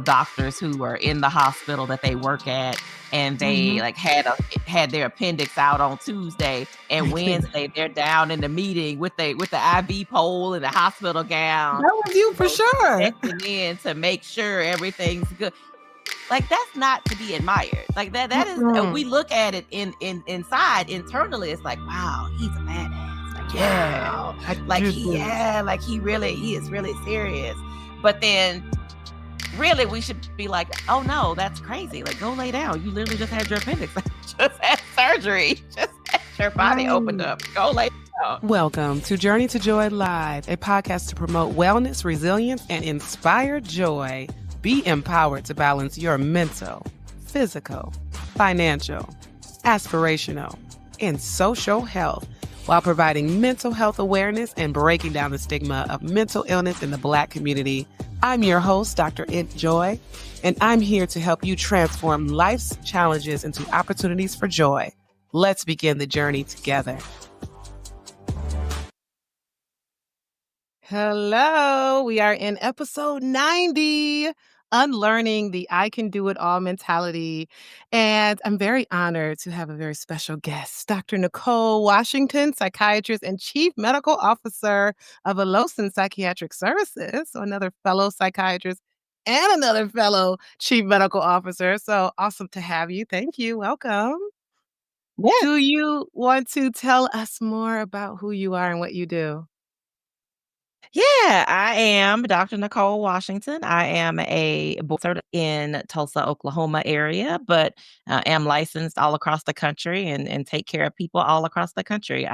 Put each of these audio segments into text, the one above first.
doctors who were in the hospital that they work at, and they Mhm. like had their appendix out on Tuesday, and Wednesday they're down in the meeting with the IV pole and the hospital gown, That was you for sure. checking in to make sure everything's good. Like, that's not to be admired. Like, that is, we Mm-mm. look at it inside, internally, it's like, wow, he's a badass. Like, Yeah, wow. I Like, do too. like he is really serious. But then really we should be like, oh no, that's crazy. Like, go lay down. You literally just had your appendix, just had surgery, just had your body opened Right. up. Go lay down. Welcome to Journey to Joy Live, a podcast to promote wellness, resilience, and inspire joy. Be empowered to balance your mental, physical, financial, aspirational, and social health while providing mental health awareness and breaking down the stigma of mental illness in the Black community. I'm your host, Dr. Int Joy, and I'm here to help you transform life's challenges into opportunities for joy. Let's begin the journey together. Hello, we are in episode 90, Unlearning the I Can Do It All mentality. And I'm very honored to have a very special guest, Dr. Nicole Washington, psychiatrist and chief medical officer of Elocin Psychiatric Services. So another fellow psychiatrist and another fellow chief medical officer. So awesome to have you. Thank you. Welcome. Yeah. Do you want to tell us more about who you are and what you do? Yeah, I am Dr. Nicole Washington. I am a board certified in Tulsa, Oklahoma area, but am licensed all across the country and take care of people all across the country.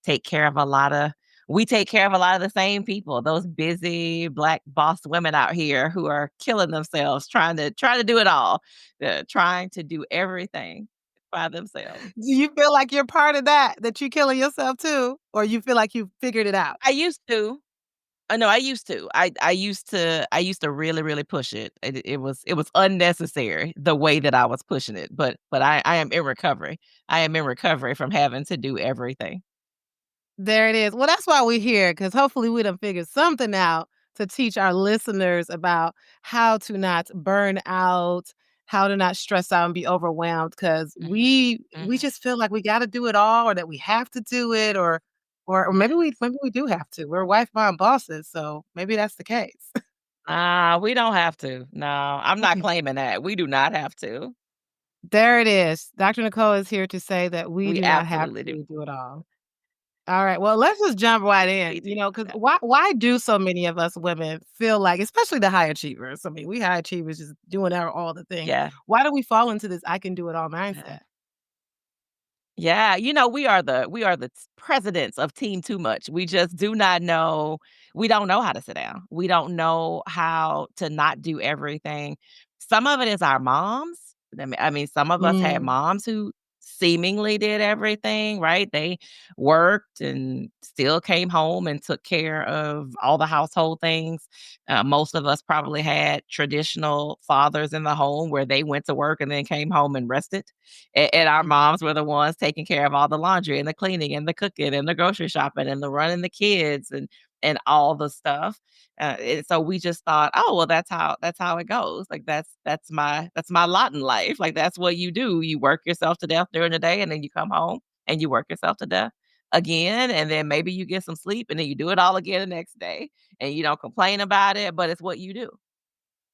Take care of a lot of we take care of a lot of the same people, those busy Black boss women out here who are killing themselves trying to do it all, trying to do everything by themselves. Do you feel like you're part of that you're killing yourself too? Or you feel like you figured it out? I used to. No, I used to. I used to really, really push it. It was unnecessary the way that I was pushing it, but I am in recovery. I am in recovery from having to do everything. There it is. Well, that's why we're here, because hopefully we done figured something out to teach our listeners about how to not burn out, how to not stress out and be overwhelmed. Because Mhm, we mhm. just feel like we gotta do it all or that we have to do it or maybe we do have to. We're wife, mom, bosses, so maybe that's the case. We don't have to. No, I'm not Okay. claiming that. We do not have to. There it is. Dr. Nicole is here to say that we We do not have absolutely do. to do it all. All right. Well, let's just jump right We in, do because not. why do so many of us women feel like, especially the high achievers? I mean, we high achievers just doing all the things. Yeah. Why do we fall into this I can do it all mindset? Yeah, we are the presidents of team too much. We just do not know. We don't know how to sit down. We don't know how to not do everything. Some of it is our moms. I mean, some of us had Mm. moms who seemingly did everything, right? They worked and still came home and took care of all the household things. Most of us probably had traditional fathers in the home where they went to work and then came home and rested, and our moms were the ones taking care of all the laundry and the cleaning and the cooking and the grocery shopping and the running the kids and all the stuff. And so we just thought, oh well, that's how it goes. Like that's my lot in life. Like that's what you do. You work yourself to death during the day, and then you come home and you work yourself to death again, and then maybe you get some sleep, and then you do it all again the next day, and you don't complain about it, but it's what you do.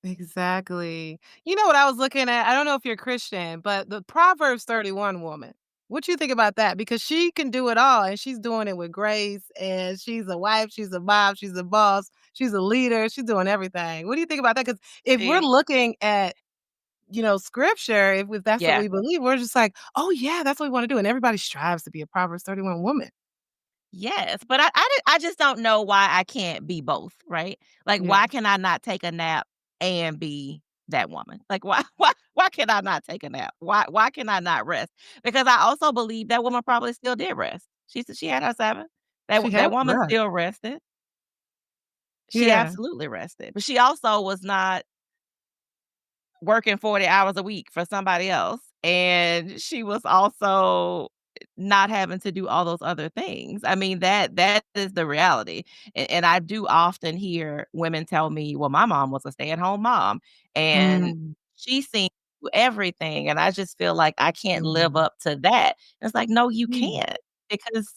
Exactly. You know what I was looking at? I don't know if you're Christian, but the Proverbs 31 woman. What you think about that? Because she can do it all and she's doing it with grace and she's a wife, she's a mom, she's a boss, she's a leader, she's doing everything. What do you think about that? Because if we're See? looking at, scripture, if that's what Yeah. we believe, we're just like, oh yeah, that's what we want to do. And everybody strives to be a Proverbs 31 woman. Yes, but I just don't know why I can't be both, right? Like, Yeah. why can I not take a nap and be that woman? Like, why can I not take a nap? Why can I not rest? Because I also believe that woman probably still did rest. She had her 7. She That had woman right. still rested. She Yeah. absolutely rested, but she also was not working 40 hours a week for somebody else, and she was also not having to do all those other things. I mean, that is the reality. And I do often hear women tell me, "Well, my mom was a stay-at-home mom, and Mm, she seen through everything, and I just feel like I can't live mm, up to that." It's like, "No, you yeah, can't, because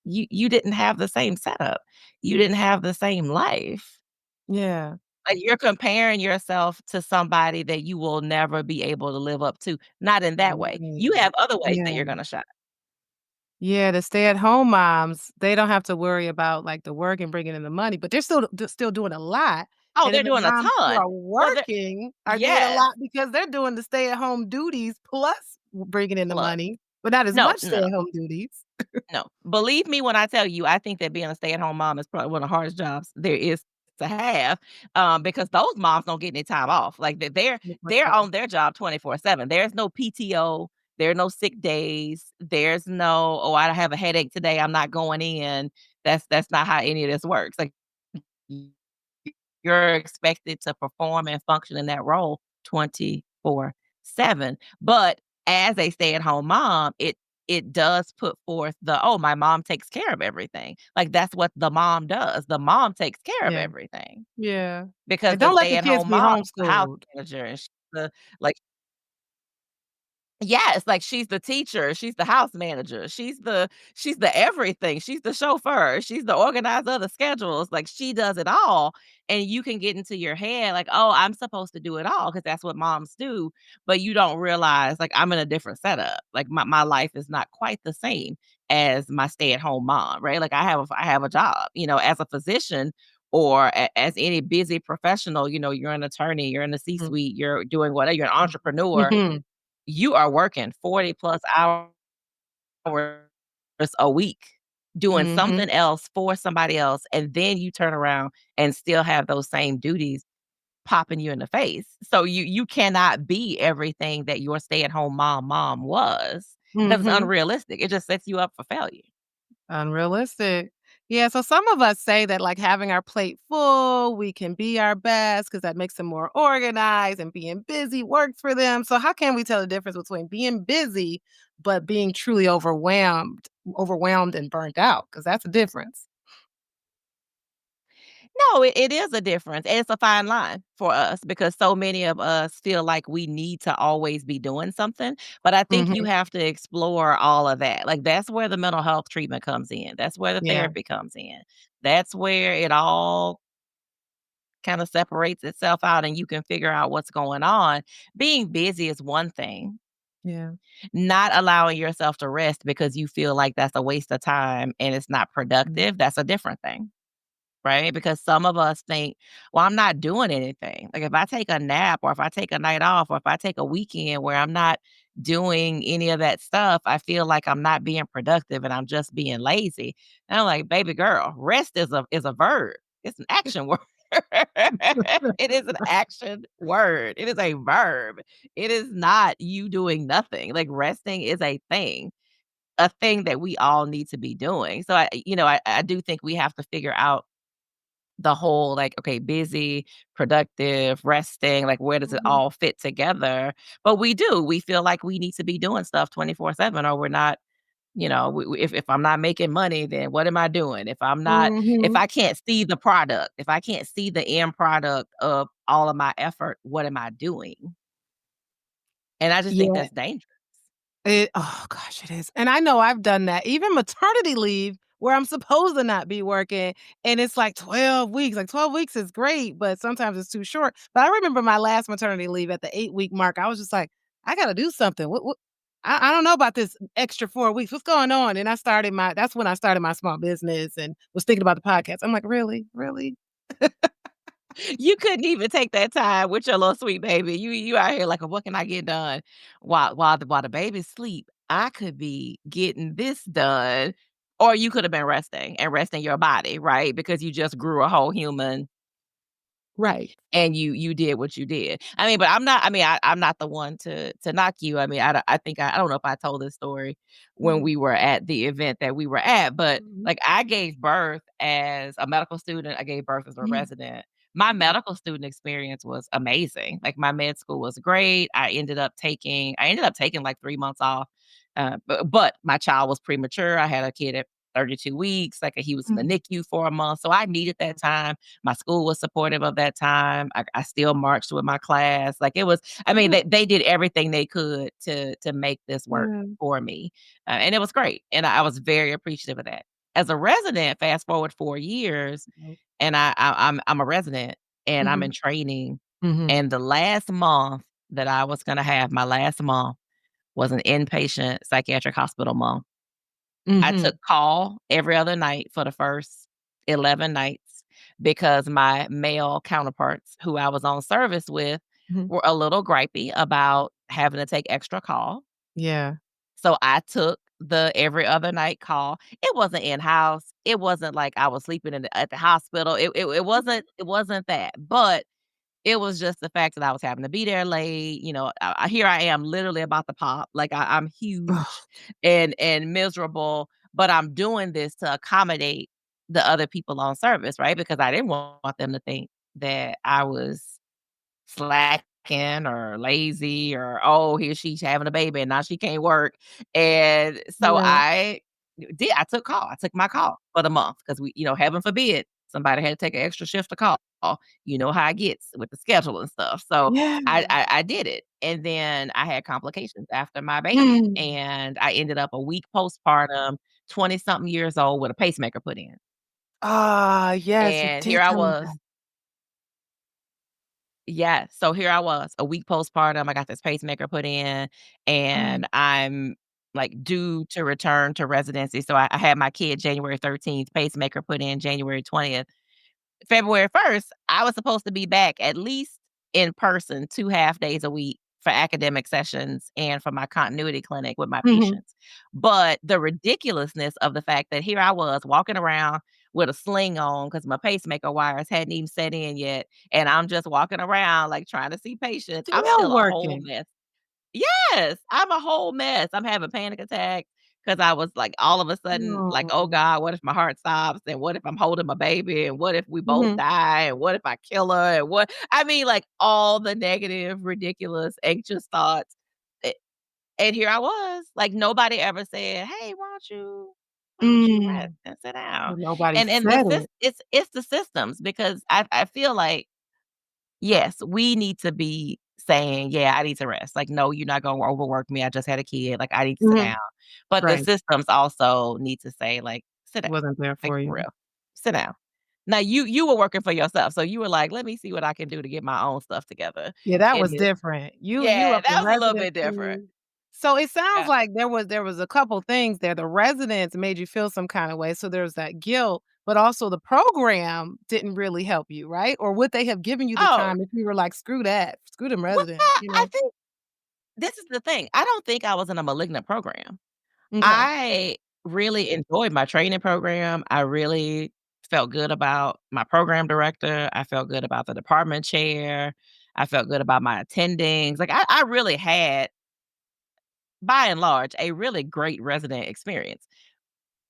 you didn't have the same setup. You didn't have the same life." yeah, Like, you're comparing yourself to somebody that you will never be able to live up to, not in that way. right, You have other ways that yeah. you're gonna shine. Yeah, the stay-at-home moms, they don't have to worry about, like, the work and bringing in the money, but they're still doing a lot, Oh, and then they're the doing a moms who ton. are Well, they're working are doing a yes, lot because they're doing the stay-at-home duties plus bringing in the plus. money, but not as No, much no, no, stay-at-home duties. no. Believe me when I tell you, I think that being a stay-at-home mom is probably one of the hardest jobs there is to have, because those moms don't get any time off. Like, they're on their job 24/7. There's no PTO, there are no sick days, there's no, "Oh, I have a headache today, I'm not going in." That's not how any of this works. Like, you're expected to perform and function in that role 24/7. But as a stay-at-home mom, it does put forth the, "Oh, my mom takes care of everything." Like, that's what the mom does. The mom takes care of Yeah, everything yeah, because and the don't let the kids stay-at-home be mom is the house homeschooled. manager, and she's the, like, yes, like, she's the teacher, she's the house manager, she's the everything, she's the chauffeur, she's the organizer of the schedules, like, she does it all, and you can get into your head like, "Oh, I'm supposed to do it all because that's what moms do," but you don't realize, like, I'm in a different setup, like, my life is not quite the same as my stay-at-home mom, right? Like, I have a job, as a physician or as any busy professional, you're an attorney, you're in the Mm, C-suite, you're doing whatever, you're an entrepreneur, mhm, you are working 40 plus hours a week doing mhm, something else for somebody else, and then you turn around and still have those same duties popping you in the face. So you cannot be everything that your stay-at-home mom was, because it's mhm. unrealistic. It just sets you up for failure. Unrealistic. Yeah, so some of us say that, like, having our plate full, we can be our best because that makes them more organized and being busy works for them. So how can we tell the difference between being busy, but being truly overwhelmed and burnt out? Because that's a difference. No, it is a difference, and it's a fine line for us because so many of us feel like we need to always be doing something, but I think you Mhm. have to explore all of that. Like, that's where the mental health treatment comes in. That's where the Yeah. therapy comes in. That's where it all kinda separates itself out and you can figure out what's going on. Being busy is one thing. Yeah. Not allowing yourself to rest because you feel like that's a waste of time and it's not Mm. productive, that's a different thing. Right? Because some of us think, well, I'm not doing anything. Like, if I take a nap or if I take a night off or if I take a weekend where I'm not doing any of that stuff, I feel like I'm not being productive and I'm just being lazy. And I'm like, baby girl, rest is a verb. It's an action word. It is an action word. It is a verb. It is not you doing nothing. Like, resting is a thing that we all need to be doing. So I do think we have to figure out the whole, like, okay, busy, productive, resting, like, where does it Mhm. all fit together? But we feel like we need to be doing stuff 24/7 or we're not, if I'm not making money, then what am I doing? If Mhm. I can't see the product, if I can't see the end product of all of my effort, what am I doing? And I just think Yeah. that's dangerous. Oh gosh, it is. And I know I've done that. Even maternity leave where I'm supposed to not be working and it's like 12 weeks. Like 12 weeks is great, but sometimes it's too short. But I remember my last maternity leave at the 8-week mark. I was just like, I got to do something. What I don't know about this extra 4 weeks. What's going on? And that's when I started my small business and was thinking about the podcast. I'm like, really? Really? You couldn't even take that time with your little sweet baby. You out here like, "What can I get done while the baby's sleep? I could be getting this done." Or you could have been resting and resting your body, right? Because you just grew a whole human Right. and you did what you did. I mean, but I'm not the one to knock you. I mean, I think I don't know if I told this story when Mhm. we were at the event that we were at, but, Mhm. like, I gave birth as a medical student, I gave birth as a Mhm. resident. My medical student experience was amazing. Like, my med school was great. I ended up taking, like, 3 months off But my child was premature. I had a kid at 32 weeks. Like he was in the Mhm. NICU for a month. So I needed that time. My school was supportive of that time. I still marched with my class. Like it was, I mean, Yeah, they did everything they could to make this work yeah. for me. And it was great. And I was very appreciative of that. As a resident, fast forward 4 years, Mhm. and I'm a resident and I'm in Mhm. training. Mhm. And the last month that I was gonna have, my last month was an inpatient psychiatric hospital month. I took Mhm. call every other night for the first 11 nights because my male counterparts who I was on service with Mhm. were a little gripey about having to take extra call. Yeah. So I took the every other night call. It wasn't in-house. It wasn't like I was sleeping at the hospital. It wasn't that. But it was just the fact that I was having to be there late, here I am literally about to pop, like I'm huge Ugh. and miserable, but I'm doing this to accommodate the other people on service, right? Because I didn't want them to think that I was slacking or lazy or, "Oh, here she's having a baby and now she can't work." And so Yeah. I took call. I took my call for the month because heaven forbid, somebody had to take an extra shift to call. You know how it gets with the schedule and stuff. So Yeah. I did it. And then I had complications after my baby, Mm. and I ended up a week postpartum, 20 something years old with a pacemaker put in. Ah, yes, you And here did I tell me was. that. Yeah, so here I was, a week postpartum, I got this pacemaker put in, Mm. and I'm, like, due to return to residency, so I had my kid January 13th, pacemaker put in January 20th. February 1st, I was supposed to be back at least in person 2 half days a week for academic sessions and for my continuity clinic with my Mhm. patients. But the ridiculousness of the fact that here I was walking around with a sling on because my pacemaker wires hadn't even set in yet, and I'm just walking around, like, trying to see patients. I'm Still still a whole working. mess. Yes, I'm a whole mess. I'm having panic attacks because I was like, all of a sudden, like, "Oh Oh. god, what if my heart stops? And what if I'm holding my baby? And what if we both Mhm. die? And what if I kill her? And what" I mean, like, all the negative, ridiculous, anxious thoughts, a and here I was, like, nobody ever said, "Hey, why don't you rest Mm. and sit down?" Well, nobody And the said sys it. it's the systems because I feel like yes, we need to be saying, "Yeah, I need to rest." Like, "No, you're not gonna overwork me. I just had a kid. Like, I need to sit Mhm. down." But the Right. systems also need to say, like, "Sit down. Wasn't there Like, for for you. real. Sit down." Now you were working for yourself, so you were like, "Let me see what I can do to get my own stuff together Yeah, that in was this." different. You Yeah, up in that was a little bit different. residency. So it sounds Yeah. like there was a couple things there. The residence made you feel some kind of way, so there's that guilt, but also the program didn't really help you, right? Or would they have given you the Oh, time if you were like, "Screw that, screw them well, residents," I think this is the thing. I don't think I was in a malignant program. Okay. I really enjoyed my training program. I really felt good about my program director. I felt good about the department chair. I felt good about my attendings. Like I really had, by and large, a really great resident experience.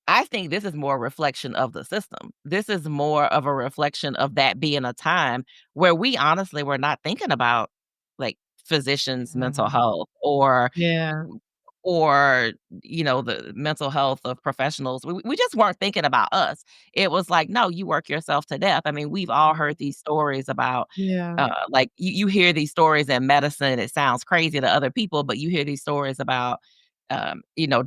I think this is more a reflection of the system. This is more of a reflection of that being a time where we honestly were not thinking about like physicians' mental Mm. health or Yeah. or, the mental health of professionals. We just weren't thinking about us. It was like, "No, you work yourself to death." I mean, we've all heard these stories about, Yeah. like, you hear these stories in medicine, it sounds crazy to other people, but you hear these stories about,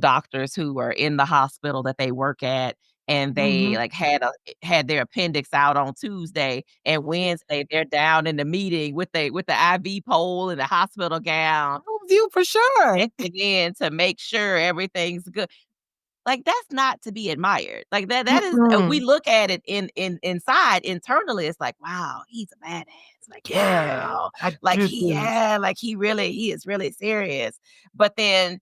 doctors who are in the hospital that they work at, and they, Mhm. like, had their appendix out on Tuesday, and Wednesday, they're down in the meeting with the IV pole and the hospital gown, That was you for sure. checking in to make sure everything's good. Like, that's not to be admired. Like, that is we Mm-mm. look at it inside, internally, it's like, "Wow, he's a badass." Like, Yeah, "Wow." I Like, do too. like, he is really serious. But then,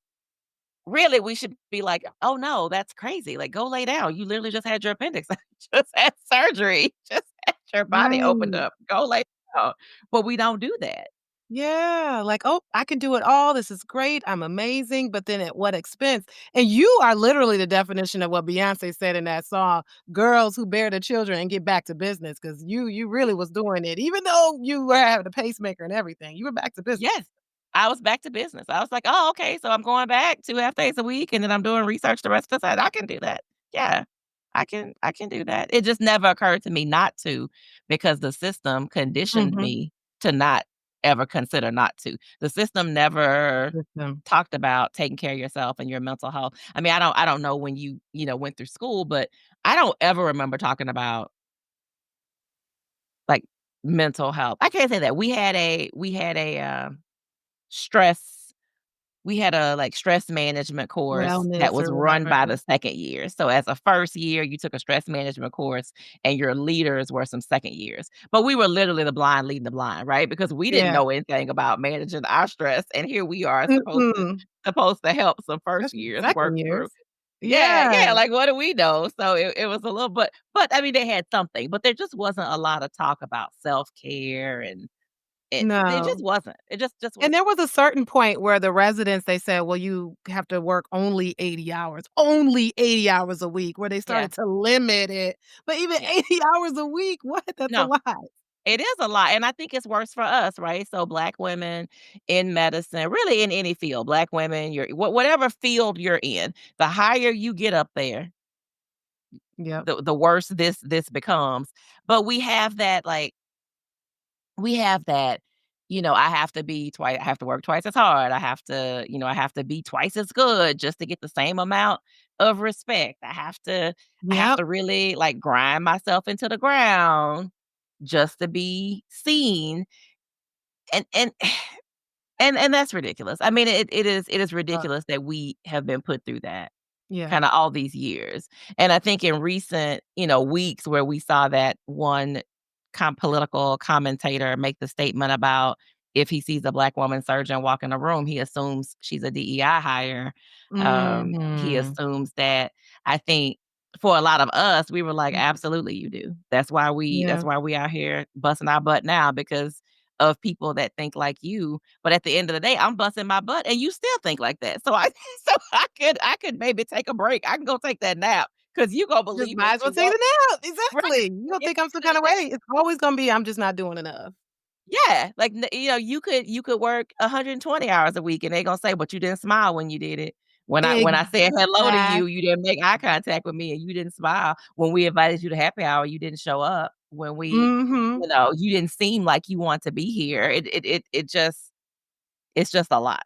really, we should be like, "Oh, no, that's crazy. Like, go lay down. You literally just had your appendix just had surgery, just had your body opened Right. up. Go lay down." But we don't do that. Yeah, like, "Oh, I can do it all. This is great. I'm amazing, but then at what expense?" And you are literally the definition of what Beyoncé said in that song, "Girls who bear the children and get back to business," 'cause you really was doing it. Even though you were having a pacemaker and everything, you were back to business. Yes. I was back to business. I was like, "Oh, okay, so I'm going back 2 half days a week, and then I'm doing research the rest of the time. I can do that. Yeah, I can do that." It just never occurred to me not to because the system conditioned Mhm. me to not ever consider not to. The system never System. talked about taking care of yourself and your mental health. I mean, I don't know when you went through school, but I don't ever remember talking about, like, mental health. I can't say that. We had a stress we had a, like, stress management course that Wellness was or run whatever. by the 2nd year. So, as a 1st year, you took a stress management course, and your leaders were some 2nd years. But we were literally the blind leading the blind, right? Because we didn't Yeah. know anything about managing our stress, and here we are Mm-mm. supposed to help some 1st Especially years work second through. years. Yeah, Yeah. yeah, like, what do we know? So, it was a little but, I mean, they had something, but there just wasn't a lot of talk about self-care, and it just No. wasn't. It just And wasn't. there was a certain point where the residents, they said, "Well, you have to work only 80 hours a week," where they Yeah, started to limit it. But even yeah. 80 hours a week, what? That's a No. lot. It is a lot, and I think it's worse for us, right? So Black women in medicine, really in any field, Black women, you're whatever field you're in, the higher you get up there, Yep. the worse this becomes. But we have that, I have to work twice as hard. I have to be twice as good just to get the same amount of respect. I have Yep. to really like grind myself into the ground just to be seen. And and that's ridiculous. I mean, it is Uh, ridiculous that we have been put through that yeah. kinda all these years. And I think in recent, weeks where we saw that one political commentator make the statement about if he sees a Black woman surgeon walk in a room, he assumes she's a DEI hire. He Mhm. assumes that. I think for a lot of us, we were like, Mhm. "Absolutely, you do." That's why we out here busting our butt now because of people that think like you. But at the end of the day, I'm busting my butt and you still think like that. So I so I could maybe take a break. I can go take that nap because you gonna Just believe might what as well you take want. the nap. Right. Exactly. You don't At think I'm some the end kind of of the day. way. It's always gonna be, "I'm just not doing enough." Yeah. Like you could work 120 hours a week and they gonna say, but you didn't smile when you did it. When I said hello to you, you didn't make eye contact with me and you didn't smile. When we invited you to happy hour, you didn't show up. When Mhm. you didn't seem like you want to be here. It's just a lot.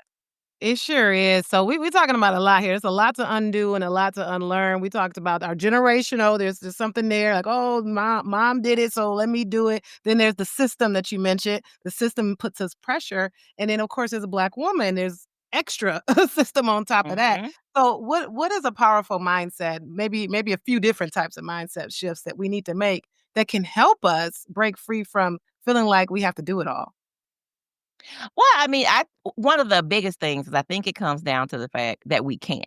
It sure is. So we're talking about a lot here. There's a lot to undo and a lot to unlearn. We talked about our generational. There's something there like, oh, mom did it, so let me do it. Then there's the system that you mentioned. The system puts us pressure, and then of course, as a Black woman, there's extra system on top of that. Mhm. So what is a powerful mindset? Maybe a few different types of mindset shifts that we need to make that can help us break free from feeling like we have to do it all. Well, I mean, I one of the biggest things is I think it comes down to the fact that we can't.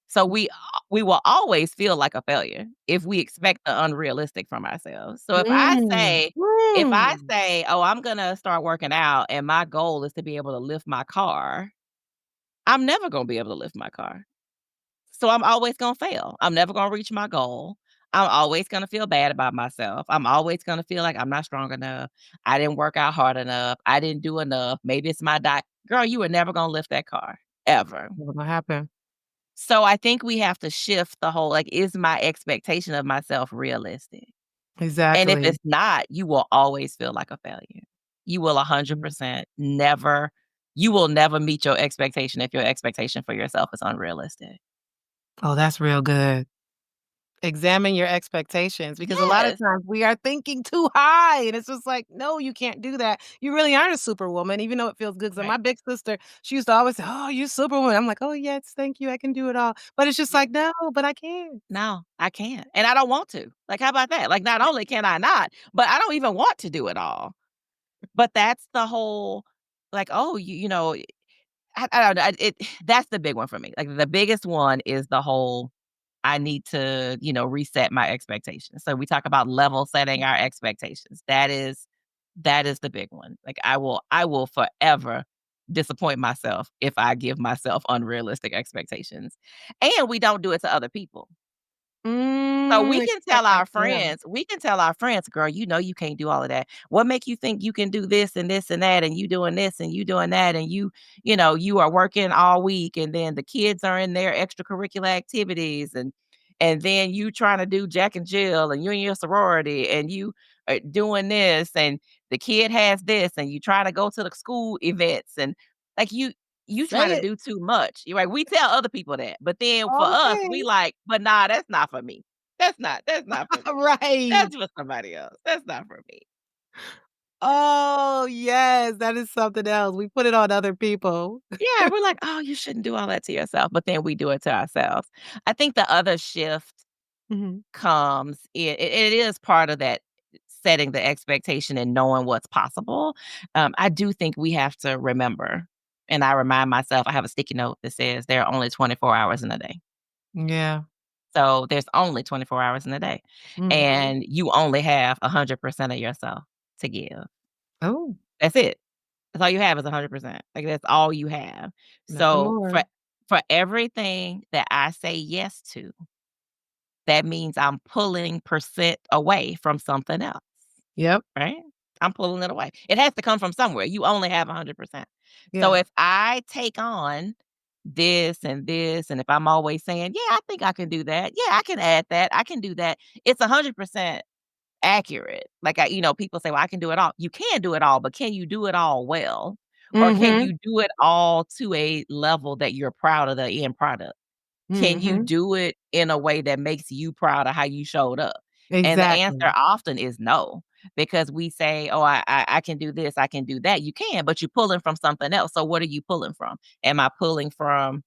So we will always feel like a failure if we expect the unrealistic from ourselves. So Mm. if I Mm. say, "Oh, I'm gonna start working out and my goal is to be able to lift my car," I'm never gonna be able to lift my car. So I'm always gonna fail. I'm never gonna reach my goal. I'm always gonna feel bad about myself. I'm always gonna feel like I'm not strong enough. I didn't work out hard enough. I didn't do enough. Maybe it's my diet. Girl, you were never gonna lift that car ever. What's gonna happen? So I think we have to shift the whole like, is my expectation of myself realistic? And if Exactly. it's not, you will always feel like a failure. You will Mhm. 100% never you will never meet your expectation if your expectation for yourself is unrealistic. Oh, that's real good. Examine your expectations because a lot of Yes. times we are thinking too high and it's just like, "No, you can't do that. You really aren't a superwoman," even though it feels good. So Right. my big sister, she used to always say, "Oh, you superwoman." I'm like, "Oh, yes, thank you. I can do it all." But it's just Yeah. like, "No, but I can't." No, I can't, and I don't want to. Like, how about that? Like, not only can I not, but I don't even want to do it all. But that's the whole, like, oh, I don't know, that's the big one for me. Like, the biggest one is the whole, I need to, reset my expectations. So we talk about level setting our expectations. That is the big one. Like, I will forever disappoint myself if I give myself unrealistic expectations. And we don't do it to other people. So we can tell Expect that. our Yeah. friends "Girl, you know you can't do all of that. What make you think you can do this and that, and you doing this and you doing that, and you know, you are working all week, and then the kids are in their extracurricular activities, and then you trying to do Jack and Jill, and you in your sorority, and you are doing this, and the kid has this, and you trying to go to the school events, and like you trying Say to it do too much." You're right. We tell other people that, but then for all the us, we time. like, "But nah, that's not for me. That's not for me. Right. That's for somebody else. That's not for me." Oh, yes, that is something else. We put it on other people. Yeah, we're like, "Oh, you shouldn't do all that to yourself," but then we do it to ourselves. I think the other shift Mhm. comes it is part of that setting the expectation and knowing what's possible. I do think we have to remember, and I remind myself, I have a sticky note that says there are only 24 hours in a day. Yeah. So there's only 24 hours in a day, Mhm. and you only have 100% of yourself to give. Oh, That's it. That's all you have is 100%. Like, that's all you have. nothing So more. for everything that I say yes to, that means I'm pulling percent away from something else, Yep. right? I'm pulling it away. It has to come from somewhere. You only have 100%. So Yeah. if I take on this, and if I'm always saying, "Yeah, I think I can do that. Yeah, I can add that. I can do that." It's 100% accurate. Like, people say, "Well, I can do it all." You can do it all, but can you do it all well? Or can Mhm. you do it all to a level that you're proud of the end product? Can you Mhm. do it in a way that makes you proud of how you showed up? And the answer Exactly. often is no, because we say, "Oh, I can do this, I can do that." You can, but you're pulling from something else. So what are you pulling from? Am I pulling from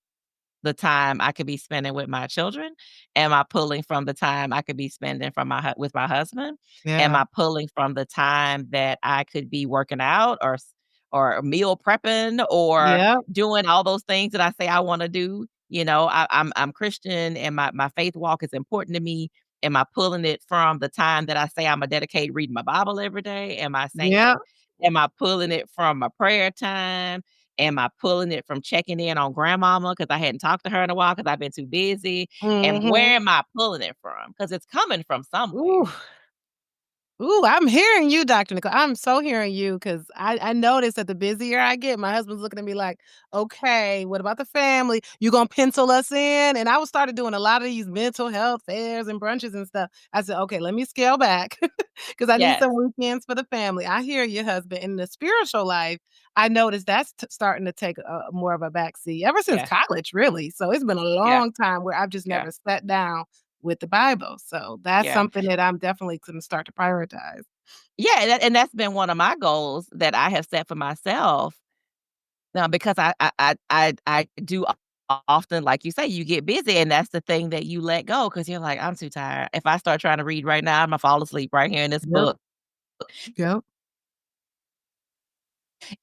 the time I could be spending with my children? Am I pulling from the time I could be spending from with my husband? Am Yeah. I pulling from the time that I could be working out or meal prepping or Yep. doing all those things that I say I wanna do? I'm Christian and my faith walk is important to me. Am I pulling it from the time that I say Imma dedicate reading my Bible every day? Yep. Am I pulling it from my prayer time? Am I pulling it from checking in on grandmama because I hadn't talked to her in a while because 'cause I've been too busy? And where Mhm. am I pulling it from? Because it's coming from somewhere. Ooh. Ooh, I'm hearing you, Dr. Nicole. I'm so hearing you because I noticed that the busier I get, my husband's looking at me like, okay, what about the family? You gonna pencil us in? And I was started doing a lot of these mental health fairs and brunches and stuff. I said, okay, let me scale back because I need Yes. some weekends for the family. I hear you, husband. In the spiritual life, I noticed that's starting to take more of a backseat ever since Yeah. college, really. So it's been a Yeah. long time where I've just Yeah. never sat down with the Bible, so that's Yeah. something that I'm definitely gonna start to prioritize. Yeah, and that's been one of my goals that I have set for myself. Now, because I do often, like you say, you get busy, and that's the thing that you let go because 'cause you're like, "I'm too tired. If I start trying to read right now, Imma fall asleep right here in this Yep, book. yep.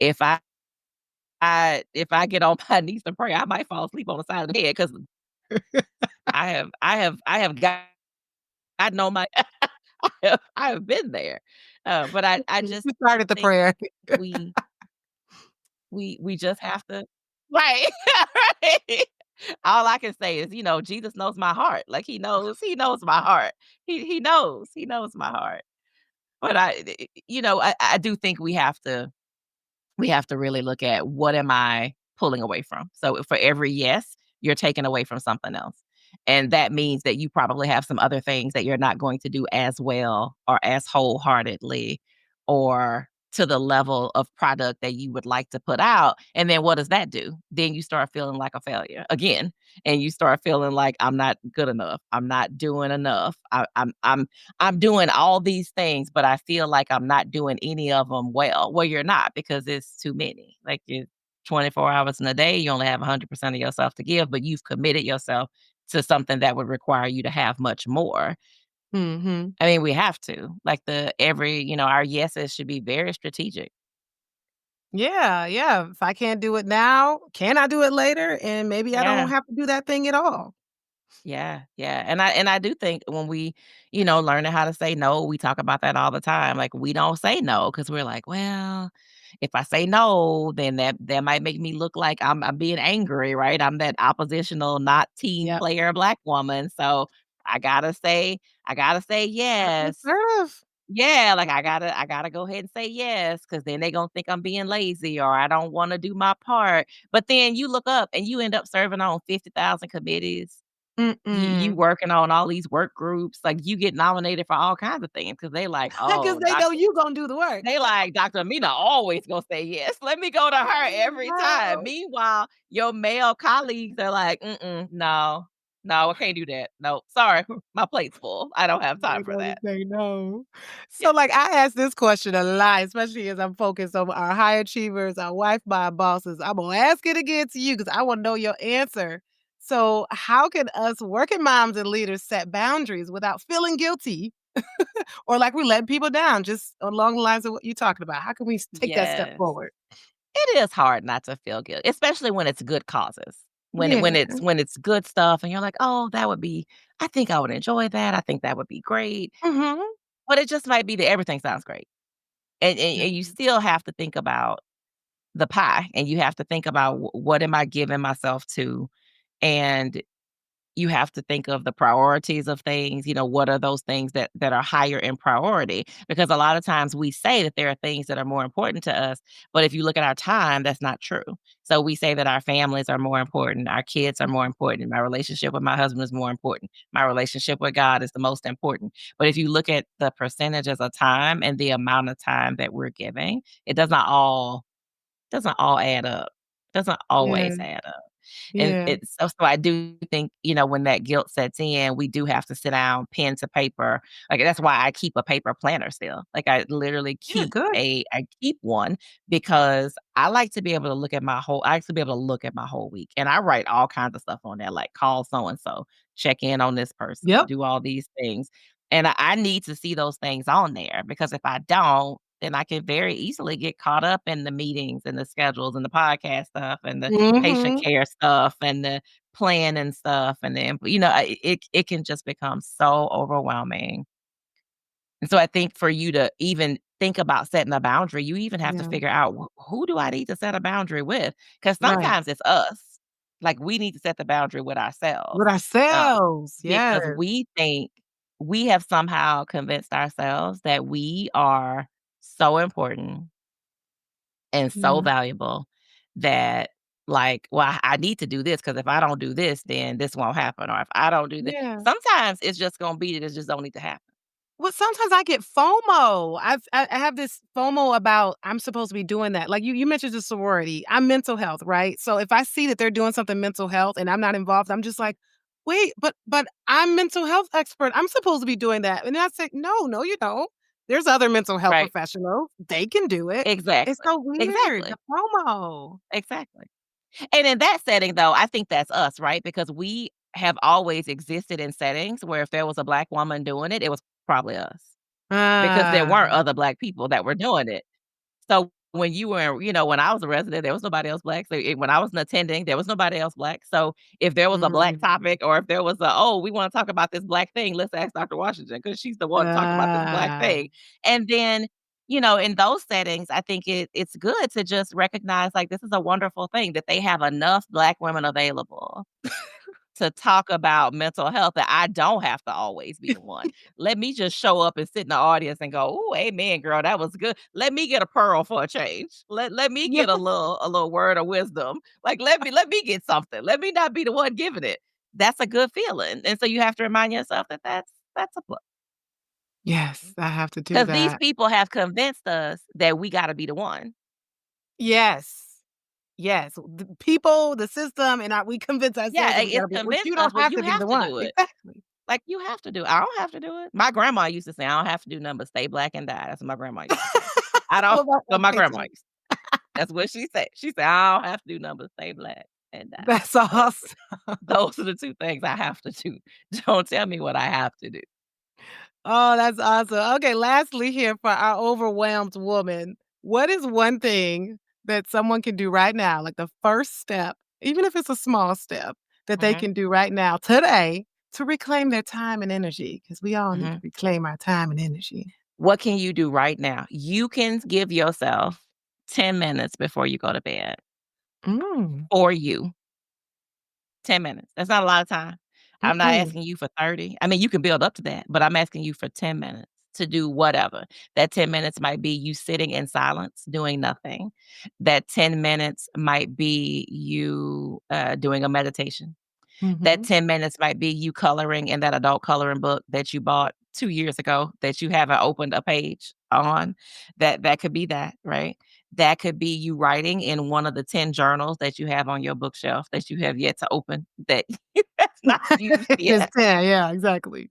If I get on my knees to pray, I might fall asleep on the side of the bed because I have gotten on my I have been there. But I You just started the think prayer. we we just have to. Right. Right. All I can say is, Jesus knows my heart. Like, he knows my heart. He knows my heart. But I do think we have to really look at what am I pulling away from. So for every yes, you're taking away from something else. And that means that you probably have some other things that you're not going to do as well or as wholeheartedly or to the level of product that you would like to put out. And then what does that do? Then you start feeling like a failure again. And you start feeling like I'm not good enough. I'm not doing enough. I'm doing all these things, but I feel like I'm not doing any of them well. Well, you're not because it's too many. Like, you 24 hours in a day, you only have 100% of yourself to give, but you've committed yourself to something that would require you to have much more. Mhm. I mean, we have to. Like, our yeses should be very strategic. Yeah, yeah. If I can't do it now, can I do it later? And maybe I don't Yeah. have to do that thing at all. Yeah, yeah, and I do think when we, learning how to say no, we talk about that all the time. Like, we don't say no because 'cause we're like, "Well, if I say no, then that might make me look like I'm being angry, right? I'm that oppositional, not team Yep. player black woman, so I gotta say Gotta be yes. assertive. Yeah, like, I gotta go ahead and say yes, because then they gonna think I'm being lazy or I don't wanna do my part. But then you look up and you end up serving on 50,000 committees. You Mm-mm. working on all these work groups, like, you get nominated for all kinds of things because they like, Because "Oh, they know you gonna do the work. Dr. Amina always gonna say yes. Let me go to her every time." Wow. Meanwhile, your male colleagues are like, "Mm-mm, no, no, I can't do that. No, sorry, my plate's full. I don't have time They're for gonna that." say no. Yeah. So, like, I ask this question a lot, especially as I'm focused on our high achievers, our wife by bosses. I'm gonna ask it again to you because I wanna know your answer. So, how can us working moms and leaders set boundaries without feeling guilty or like we're letting people down, just along the lines of what you're talking about? How can we take that step Yes. forward? It is hard not to feel guilt, especially when it's good causes. Yeah. When it's good stuff and you're like, "Oh, that would be I think I would enjoy that. I think that would be great." Mhm. But it just might be that everything sounds great. And you still have to think about the pie, and you have to think about what am I giving myself to, and you have to think of the priorities of things, what are those things that are higher in priority? Because a lot of times we say that there are things that are more important to us, but if you look at our time, that's not true. So we say that our families are more important, our kids are more important, my relationship with my husband is more important, my relationship with God is the most important. But if you look at the percentages of time and the amount of time that we're giving, it doesn't all add up. Doesn't Yeah. always add up. And Yeah. it's so I do think, when that guilt sets in, we do have to sit down, pen to paper. Like, that's why I keep a paper planner still. Like, Yeah, good. I keep one because I like to be able to I like to be able to look at my whole week, and I write all kinds of stuff on there, like call so and so, check in on this person, Yep. do all these things. And I need to see those things on there because if I don't, then I can very easily get caught up in the meetings and the schedules and the podcast stuff and the patient Mhm. care stuff and the plan and stuff, and then, it can just become so overwhelming. And so I think for you to even think about setting a boundary, you even have to Yeah. figure out who do I need to set a boundary with? Because Right. sometimes it's us. Like, we need to set the boundary with ourselves. With Um, ourselves, yes. because we think we have somehow convinced ourselves that we are so important and so Yeah. valuable that, like, well, I need to do this because if I don't do this, then this won't happen. Or if I don't do this, Yeah. sometimes it's just gonna be that it just don't need to happen. Well, sometimes I get FOMO. I have this FOMO about I'm supposed to be doing that. Like you mentioned the sorority. I'm mental health, right? So if I see that they're doing something mental health and I'm not involved, I'm just like, wait, but I'm mental health expert. I'm supposed to be doing that. And I say, no, you don't. There's other mental health Right. professionals. They can do it. It's Exactly. so weird. The Exactly. FOMO. Exactly. And in that setting, though, I think that's us, right? Because we have always existed in settings where if there was a Black woman doing it, it was probably us because there Ah. weren't other Black people that were doing it. So when you were, when I was a resident, there was nobody else Black. So when I was an attending, there was nobody else Black. So if there was a Black Mm. topic or if there was "Oh, we wanna talk about this Black thing, let's ask Dr. Washington because she's the one talking about this Black Ah. thing." And then, in those settings, I think it's good to just recognize, like, this is a wonderful thing that they have enough Black women available to talk about mental health that I don't have to always be the one. Let me just show up and sit in the audience and go, "Ooh, amen, girl, that was good. Let me get a pearl for a change. Let me Yeah. get a little word of wisdom. Like, let me get something. Let me not be the one giving it." That's a good feeling. And so you have to remind yourself that that's a plus. Yes, I have to do Because these that. people have convinced us that we gotta be the one. Yes. Yes, the people, the system, and we convince ourselves Yeah, that we gotta it's be which convinced you us, don't well, have you to be have the to one. do it. Exactly. Like, you have to do it. I don't have to do it. My grandma used to say, "I don't have to do nothing but stay black and die." That's what my grandma used to say. I don't Well, but my okay, grandma too. used that's what she said. She said, "I don't have to do nothing but stay black and die." That's So, awesome. those are the 2 things I have to do. Don't tell me what I have to do. Oh, that's awesome. Okay, lastly here for our overwhelmed woman, what is one thing that someone can do right now, like the first step, even if it's a small step, that they Mhm, can do right now, today, to reclaim their time and energy? Because we all need to mhm. reclaim our time and energy. What can you do right now? You can give yourself 10 minutes before you go to bed Mm. for you. 10 minutes. That's not a lot of time. I'm not Mm. asking you for 30. I mean, you can build up to that, but I'm asking you for 10 minutes to do whatever. That 10 minutes might be you sitting in silence, doing nothing. That 10 minutes might be you, doing a meditation. That Mhm. 10 minutes might be you coloring in that adult coloring book that you bought 2 years ago that you haven't opened a page on. That could be that, right? That could be you writing in one of the 10 journals that you have on your bookshelf that you have yet to open that you have not used Just yet. 10, yeah, exactly.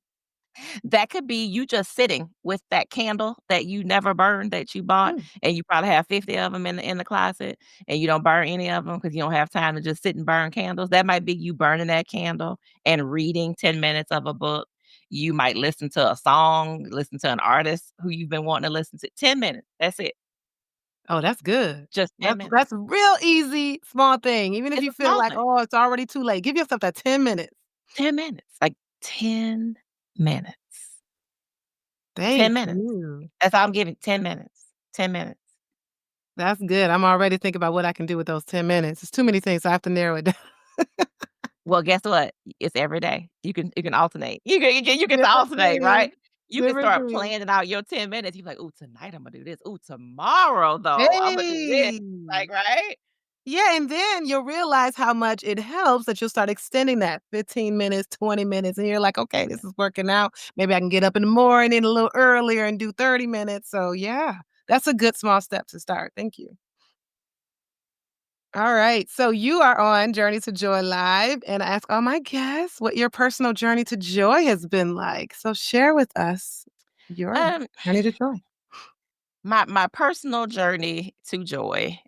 That could be you just sitting with that candle that you never burned that you bought, Mm. and you probably have 50 of them in the closet, and you don't burn any of them because you don't have time to just sit and burn candles. That might be you burning that candle and reading 10 minutes of a book. You might listen to a song, listen to an artist who you've been wanting to listen to. 10 minutes, that's it, Oh, that's good. just 10 minutes. That's a real easy, small thing. Even if It's you a feel small like, thing. "Oh, it's already too late," give yourself that 10 minutes. 10 minutes, like 10 minutes. 10 Thank minutes. you. That's all I'm giving, 10 minutes, 10 minutes. That's good. I'm already thinking about what I can do with those 10 minutes. It's too many things, so I have to narrow it down. Well, guess what? It's every day. You can alternate. You can Different alternate, right? things, You can different start things. planning out your 10 minutes. You're like, "Ooh, tonight Imma do this. Ooh, tomorrow though, Imma do this." Hey! Like, right? Yeah, and then you'll realize how much it helps that you'll start extending that 15 minutes, 20 minutes, and you're like, "Okay, Yeah. this is working out. Maybe I can get up in the morning a little earlier and do 30 minutes." So, yeah, that's a good small step to start. Thank you. All right, so you are on Journey to Joy Live, and I ask all my guests what your personal journey to joy has been like. So share with us your Um, journey to joy. my personal journey to joy,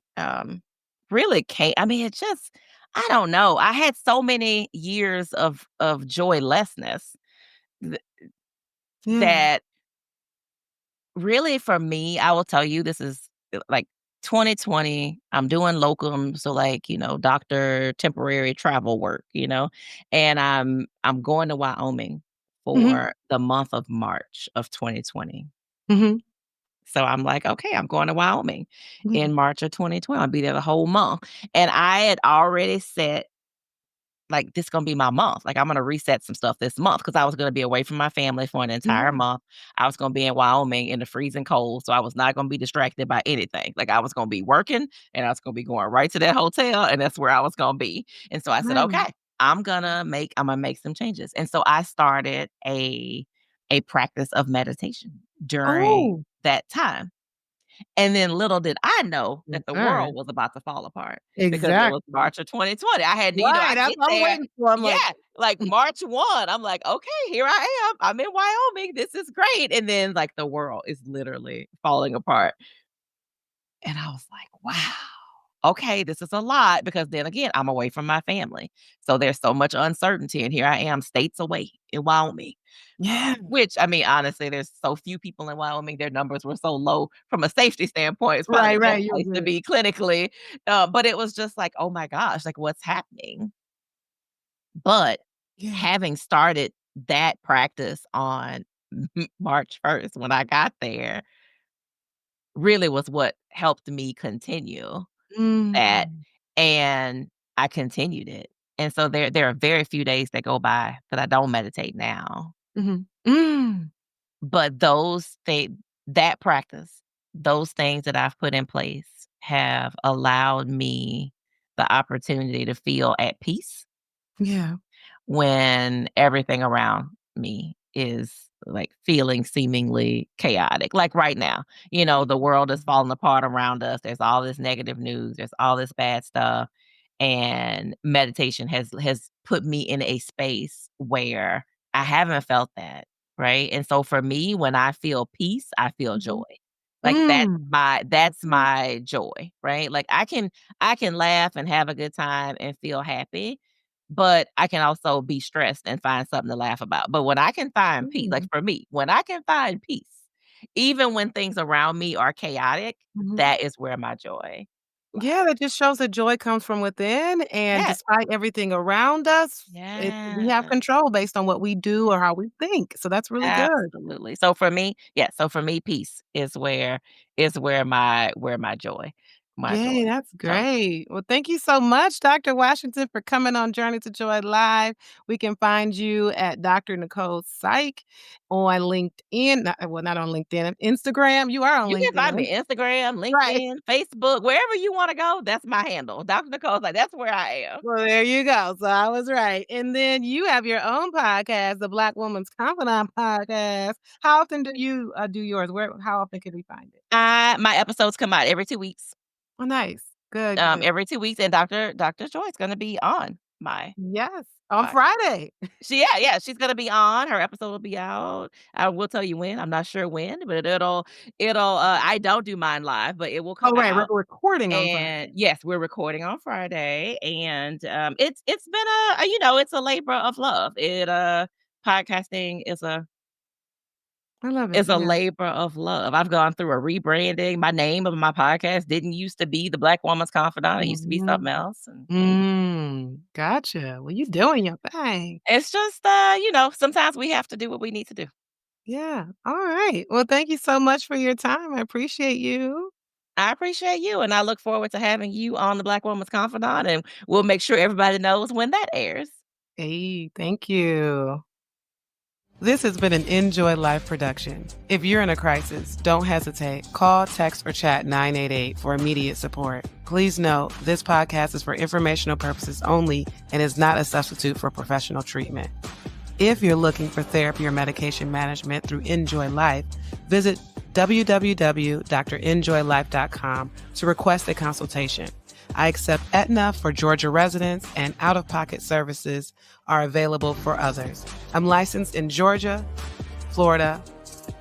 really came I mean, it just I don't know. I had so many years of joylessness th Yeah. that really, for me, I will tell you, this is, like, 2020, I'm doing locum, so, like, doctor temporary travel work, and I'm going to Wyoming Mhm, for the month of March of 2020. mhm. So I'm like, "Okay, I'm going to Wyoming Yeah. in March of 2020. I'll be there the whole month." And I had already set like, this gonna be my month. Like, I'm gonna reset some stuff this month because I was gonna be away from my family for an entire Yeah. month. I was gonna be in Wyoming in the freezing cold, so I was not gonna be distracted by anything. Like, I was gonna be working, and I was gonna be going right to that hotel, and that's where I was gonna be. And so I said, Right. "Okay, I'm gonna make some changes." And so I started a practice of meditation during Oh, that time. And then little did I know yes, that the sir. world was about to fall apart because it was Exactly. March of 2020. I had to, Right, I that's get what I'm there. waiting for. I'm Yeah, like, like March 1, I'm like, "Okay, here I am. I'm in Wyoming. This is great." And then like the world is literally falling apart. And I was like, "Wow. Okay, this is a lot," because then again, I'm away from my family. So there's so much uncertainty, and here I am states away in Wyoming. yeah. Which, I mean, honestly, there's so few people in Wyoming, their numbers were so low from a safety standpoint, it's probably Right, the best right, you're place to good. be clinically, but it was just like, "Oh my gosh, like, what's happening?" But Yeah. having started that practice on March 1st when I got there, really was what helped me continue that, Mm. and I continued it, and so there are very few days that go by that I don't meditate now. Mhm. Mm. But that practice, those things that I've put in place have allowed me the opportunity to feel at peace Yeah. when everything around me is, like, feeling seemingly chaotic. Like, right now, the world is falling apart around us. There's all this negative news. There's all this bad stuff, and meditation has put me in a space where I haven't felt that, right? And so for me, when I feel peace, I feel joy. Mhm. Like, that's Mm. my that's Okay. my joy, right? Like, I can laugh and have a good time and feel happy, but I can also be stressed and find something to laugh about. But when I can find peace, like Mm. for me, when I can find peace, even when things around me are chaotic, Mhm. that is where my joy lies. Yeah, that just shows that joy comes from within, and Yes. despite everything around us, we have Yes. control based on what we do or how we think, so that's really good. Absolutely. So for me, peace is where my joy. my joy. Yay, that's So great. Well, thank you so much, Dr. Washington, for coming on Journey to Joy Live. We can find you at Dr. Nicole Psych on LinkedIn. Not on LinkedIn, Instagram. You are on you can find LinkedIn. me Instagram, Right. LinkedIn, Facebook, wherever you wanna go, that's my handle. Dr. Nicole's like, that's where I am. Well, there you go. So I was right. And then you have your own podcast, the Black Woman's Confidant podcast. How often do you do yours? How often can we find it? My episodes come out every 2 weeks. Oh, nice. Good, good. Every 2 weeks, and Dr. Joy is gonna be on my Yes. On podcast. Friday. Yeah, she's gonna be on. Her episode will be out. I will tell you when. I'm not sure when, but I don't do mine live, but it will Oh, come right. We're out. recording on And Friday. yes, we're recording on Friday, and, it's been it's a labor of love. Podcasting I love it. is a Yeah. labor of love. I've gone through a rebranding. My name of my podcast didn't used to be The Black Woman's Confidant. It used to be something Mhm. else, and Gotcha. Well, you doing your thing. it's just, sometimes we have to do what we need to do. Yeah. All right. Well, thank you so much for your time. I appreciate you. I appreciate you, and I look forward to having you on The Black Woman's Confidant, and we'll make sure everybody knows when that airs. Hey, thank you. This has been an Enjoy Life production. If you're in a crisis, don't hesitate. Call, text, or chat 988 for immediate support. Please note, this podcast is for informational purposes only and is not a substitute for professional treatment. If you're looking for therapy or medication management through Enjoy Life, visit www.drenjoylife.com to request a consultation. I accept Aetna for Georgia residents, and out-of-pocket services are available for others. I'm licensed in Georgia, Florida,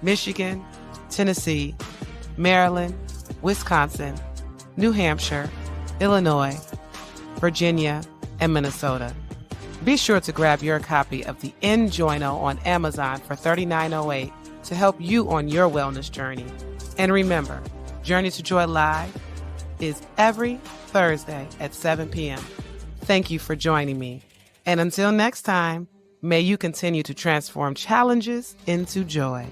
Michigan, Tennessee, Maryland, Wisconsin, New Hampshire, Illinois, Virginia, and Minnesota. Be sure to grab your copy of the Enjoyno on Amazon for $39.08 to help you on your wellness journey. And remember, Journey to Joy Live is every Thursday at 7 p.m. Thank you for joining me. And until next time, may you continue to transform challenges into joy.